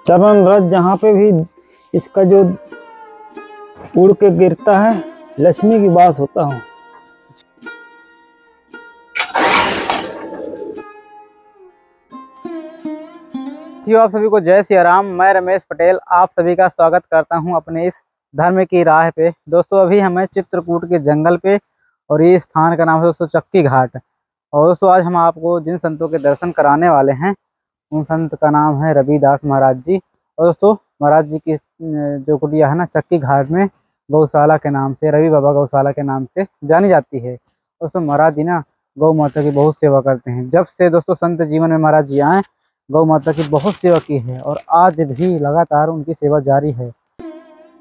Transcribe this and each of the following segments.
चरण रज जहाँ पे भी इसका जो उड़ के गिरता है, लक्ष्मी की वास होता हूँ। आप सभी को जय श्री राम। मैं रमेश पटेल आप सभी का स्वागत करता हूं अपने इस धर्म की राह पे। दोस्तों अभी हमें चित्रकूट के जंगल पे, और ये स्थान का नाम है दोस्तों चक्की घाट। और दोस्तों आज हम आपको जिन संतों के दर्शन कराने वाले हैं उन संत का नाम है रविदास महाराज जी। और दोस्तों महाराज जी की जो कुटिया है ना चक्की घाट में, गौशाला के नाम से, रवि बाबा गौशाला के नाम से जानी जाती है। दोस्तों महाराज जी ना गौ माता की बहुत सेवा करते हैं। जब से दोस्तों संत जीवन में महाराज जी आए, गौ माता की बहुत सेवा की है और आज भी लगातार उनकी सेवा जारी है।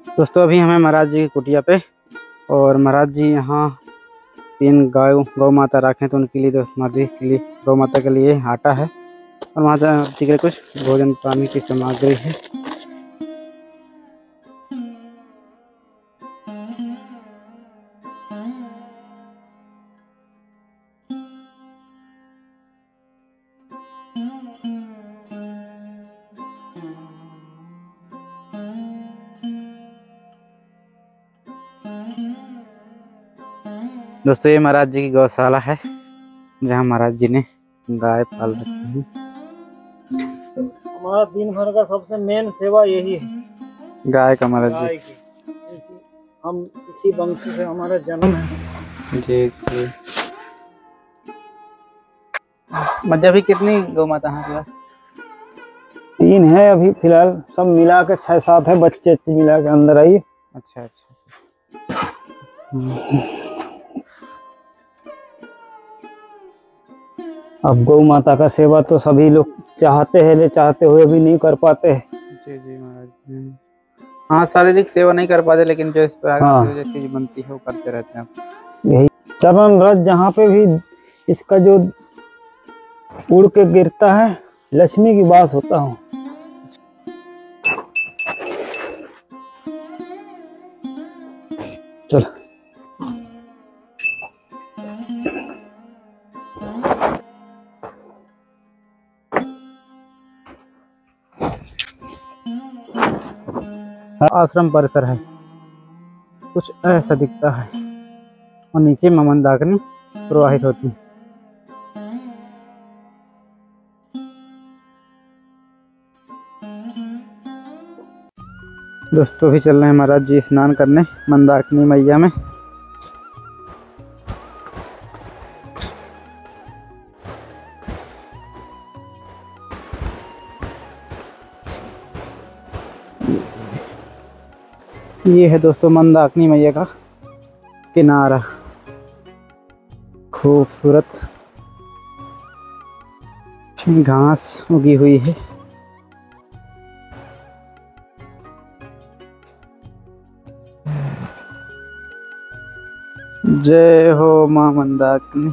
दोस्तों अभी हमें महाराज जी की कुटिया पे, और महाराज जी यहाँ 3 गौ माता रखें तो उनके लिए महाराज जी के लिए गौ माता के लिए आटा है, और महाराज जी के लिए कुछ भोजन पानी की सामग्री है। दोस्तों ये महाराज जी की गौशाला है जहाँ महाराज जी ने गाय पाल रखी है। हमारा दिन भर का सबसे मेन सेवा यही है, गाय का महाराज गाय की। हम इसी वंश से हमारा जन्म है। जी जी। मतलब अभी कितनी गौ माता है आपके पास? 3 है अभी फिलहाल, सब मिला के 6-7 है, बच्चे मिला के अंदर आई। अच्छा अच्छा अच्छा। अब गौ माता का सेवा तो सभी लोग चाहते हैं, ले चाहते हुए भी नहीं कर पाते हैं। जी जी महाराज। हाँ शारीरिक सेवा नहीं कर पाते, लेकिन जो इस पर जो चीज बनती है वो करते रहते हैं। यही चरण रज जहाँ पे भी इसका जो उड़ के गिरता है, लक्ष्मी की वास होता हूँ। चलो आश्रम परिसर है, कुछ ऐसा दिखता है, और नीचे मंदाकिनी प्रवाहित होती है। दोस्तों भी चल रहे हैं महाराज जी स्नान करने मंदाकिनी मैया में। ये है दोस्तों मंदाकिनी मैया का किनारा, खूबसूरत घास उगी हुई है। जय हो मां मंदाकिनी।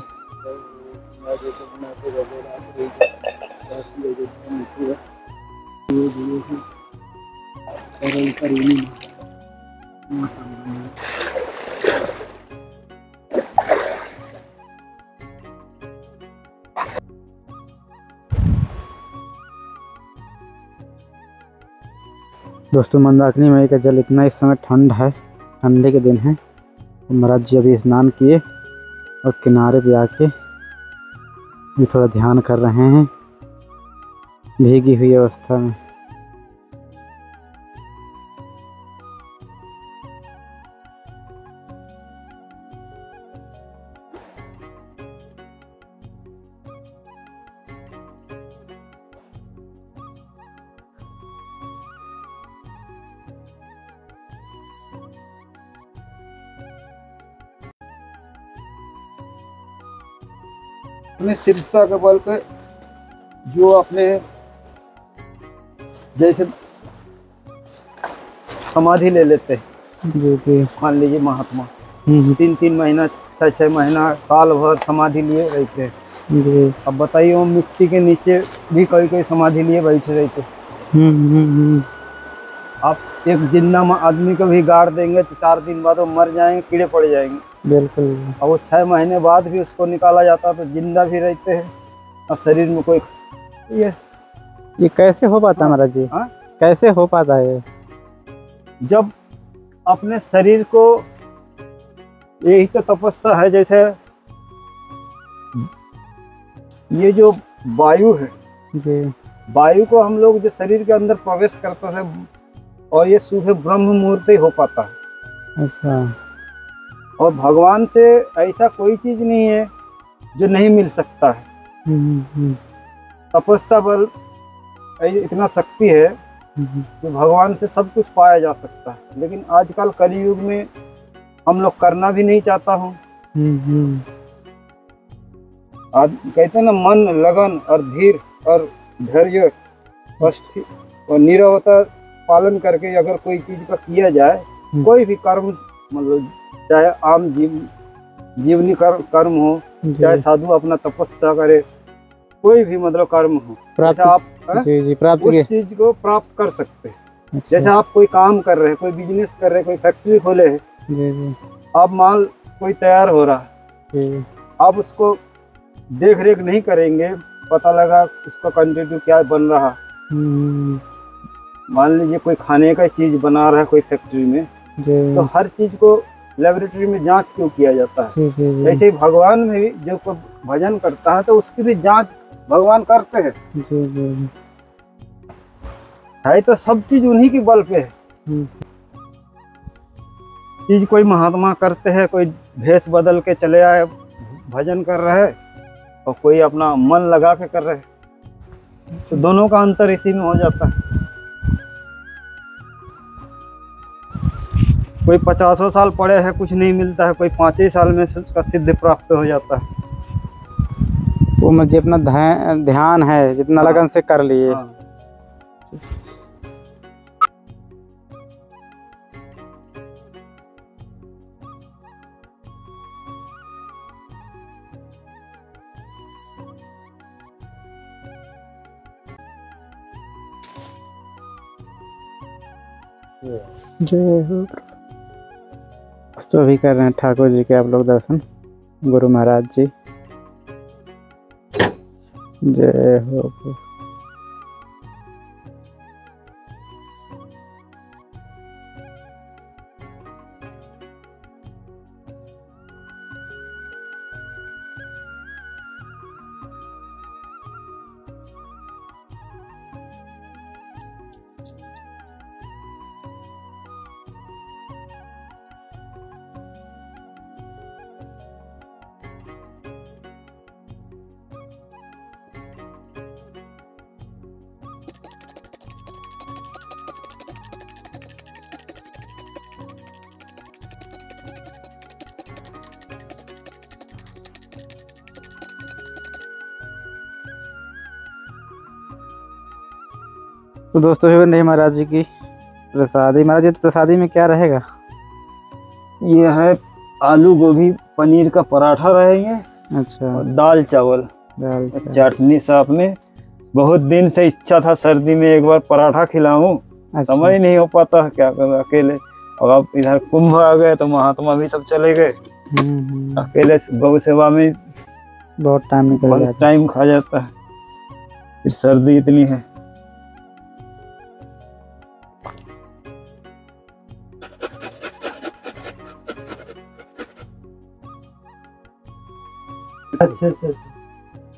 दोस्तों मंदाकिनी मैया का जल इतना इस समय ठंड है, ठंडे के दिन है। महाराज जी अभी स्नान किए और किनारे पे आके ये थोड़ा ध्यान कर रहे हैं भीगी हुई अवस्था में। अपने शीर्षता के बल पे जो अपने जैसे समाधि ले लेते हैं, जी जी। मान लीजिए महात्मा 3-3 महीना 6-6 महीना साल भर समाधि लिए रहते हैं जी। अब बताइए वो मिट्टी के नीचे भी कोई समाधि लिए बैठे रहते। आप एक जिंदा आदमी को भी गाड़ देंगे तो 4 दिन बाद वो मर जाएंगे, कीड़े पड़ जाएंगे। बिल्कुल। और वो 6 महीने बाद भी उसको निकाला जाता तो जिंदा भी रहते हैं और शरीर में कोई। ये कैसे हो पाता महाराज जी? हाँ कैसे हो पाता है ये? जब अपने शरीर को, यही तो तपस्या है। जैसे ये जो वायु है, जी। वायु को हम लोग जो शरीर के अंदर प्रवेश करता है, और ये सुबह ब्रह्म मुहूर्त ही हो पाता है। अच्छा। और भगवान से ऐसा कोई चीज नहीं है जो नहीं मिल सकता है। हम्म। तपस्या बल इतना शक्ति है कि भगवान से सब कुछ पाया जा सकता है। लेकिन आजकल कलयुग में हम लोग करना भी नहीं चाहता हूँ। आज कहते हैं ना, मन, लगन और धीर और धैर्य और निरवता पालन करके अगर कोई चीज का किया जाए, कोई भी कर्म, मतलब चाहे आम जीवनी कर्म हो, चाहे साधु अपना तपस्या करे, कोई भी मतलब कर्म हो, जैसे आप प्राप्त उस चीज को प्राप्त कर सकते हैं। अच्छा। जैसे आप कोई काम कर रहे हैं, कोई बिजनेस कर रहे हैं, कोई फैक्ट्री खोले है, आप माल कोई तैयार हो रहा है, आप उसको देख रेख नहीं करेंगे, पता लगा उसका कंटेंट क्या बन रहा। मान लीजिए कोई खाने का चीज बना रहा है कोई फैक्ट्री में, तो हर चीज को लेबोरेटरी में जांच क्यों किया जाता है? ऐसे ही भगवान में भी जो कोई भजन करता है तो उसकी भी जांच भगवान करते हैं। है तो सब चीज उन्हीं के बल पे है। चीज कोई महात्मा करते हैं, कोई भेष बदल के चले आए भजन कर रहे हैं, और कोई अपना मन लगा के कर रहे हैं, तो दोनों का अंतर इसी में हो जाता है। कोई 50 साल पड़े हैं, कुछ नहीं मिलता है, कोई 5 ही साल में उसका सिद्ध प्राप्त हो जाता है। वो मुझे अपना ध्यान है, जितना लगन से कर लिए। जय हो। तो अभी कर रहे हैं ठाकुर जी के आप लोग दर्शन, गुरु महाराज जी। जय हो। तो दोस्तों नहीं, महाराज जी की प्रसादी। महाराज जी प्रसादी में क्या रहेगा? ये है आलू गोभी पनीर का पराठा रहेंगे। अच्छा। और दाल चावल, चटनी साथ में। बहुत दिन से इच्छा था सर्दी में एक बार पराठा खिलाऊं। अच्छा। समय नहीं हो पाता, क्या करूं अकेले। और अब इधर कुंभ आ गए तो महात्मा भी सब चले गए। अकेले गौ सेवा में बहुत टाइम निकल जाता है, टाइम खा जाता है। फिर सर्दी इतनी है। अच्छा,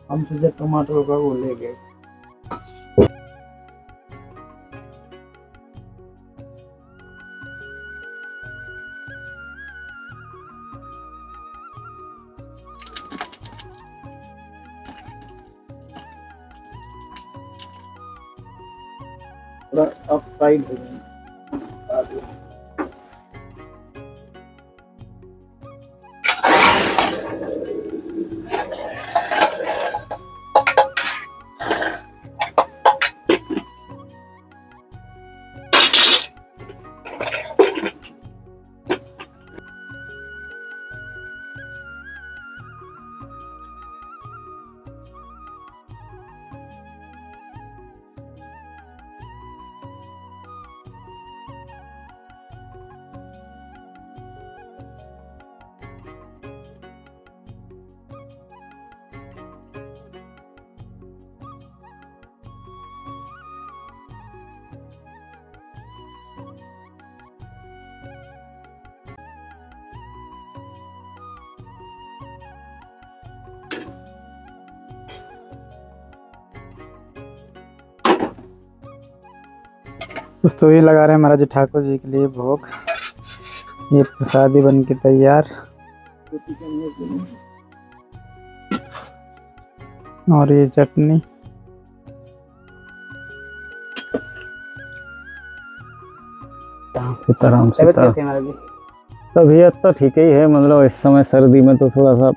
हम सोचे टमाटर का वो ले गए। अप साइड हो जाए। दोस्तों ये लगा रहे हैं महाराज जी ठाकुर जी के लिए भोग। ये प्रसादी बन के तैयार, और ये चटनी। सीताराम सीताराम। महाराज जी तबीयत तो ठीक ही है, मतलब इस समय सर्दी में तो थोड़ा सा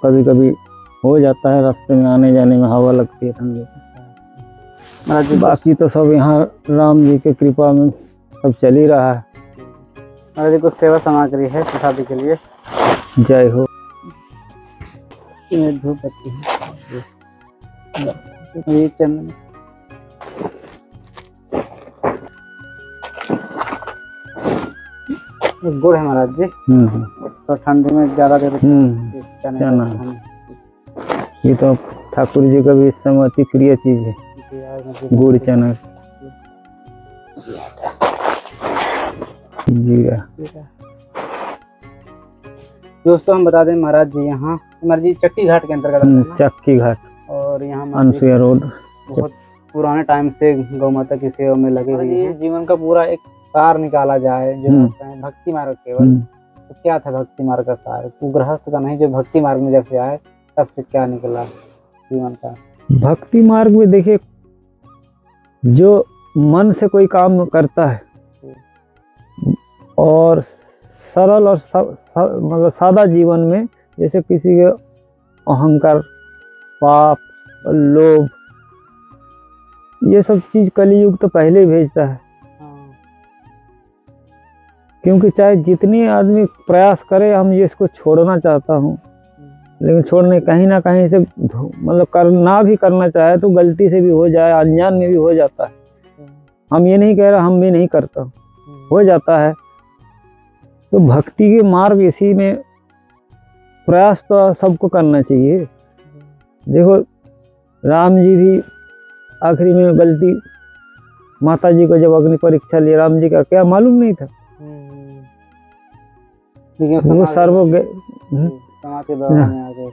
कभी कभी हो जाता है, रास्ते में आने जाने में हवा लगती है ठंडी। महाराज जी बाकी तो सब यहाँ राम जी के कृपा में सब चल ही रहा है। महाराज जी कुछ सेवा सामग्री है प्रसादी के लिए। जय हो। ये धूप बत्ती है, ये चंदन, ये गुड़ है महाराज जी। तो ठंडी में ज्यादा देर चना, ये तो ठाकुर जी का भी इस समय अति प्रिय चीज है, गुड़ चना जीरा। दोस्तों हम बता दें महाराज जी यहाँ महाराज जी चक्की घाट के अंतर्गत आते हैं ना? चक्की घाट, और यहाँ अनसुईया रोड। बहुत पुराने टाइम से गौ माता की सेवा में लगे हुए हैं। जीवन का पूरा एक सार निकाला जाए जो होता है भक्ति मार्ग केवल, तो क्या था भक्ति मार्ग का सार? गृहस्थ का नहीं, जो भक्ति मार्ग में जब से आए तब से क्या निकला जीवन का? भक्ति मार्ग में देखिए, जो मन से कोई काम करता है और सरल और मतलब सादा जीवन में, जैसे किसी के अहंकार, पाप और लोभ, ये सब चीज कलियुग तो पहले ही भेजता है। क्योंकि चाहे जितनी आदमी प्रयास करे, हम ये इसको छोड़ना चाहता हूँ, लेकिन छोड़ने कहीं ना कहीं से मतलब करना भी करना चाहे तो गलती से भी हो जाए, अनजान में भी हो जाता है। हम ये नहीं कह रहे, हम भी नहीं करता, हो जाता है। तो भक्ति के मार्ग इसी में प्रयास तो सबको करना चाहिए। देखो राम जी भी आखिरी में गलती, माता जी को जब अग्नि परीक्षा लिया, राम जी का क्या मालूम नहीं था, वो सर्व समाज के दौरान में आ गए।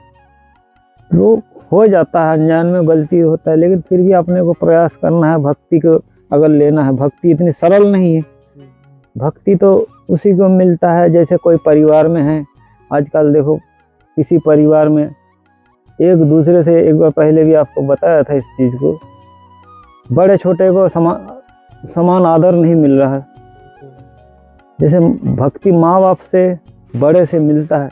वो हो जाता है, अनजान में गलती होता है, लेकिन फिर भी अपने को प्रयास करना है, भक्ति को अगर लेना है। भक्ति इतनी सरल नहीं है, भक्ति तो उसी को मिलता है जैसे कोई परिवार में है। आजकल देखो किसी परिवार में एक दूसरे से, एक बार पहले भी आपको बताया था इस चीज़ को, बड़े छोटे को समान आदर नहीं मिल रहा है। जैसे भक्ति माँ बाप से, बड़े से मिलता है,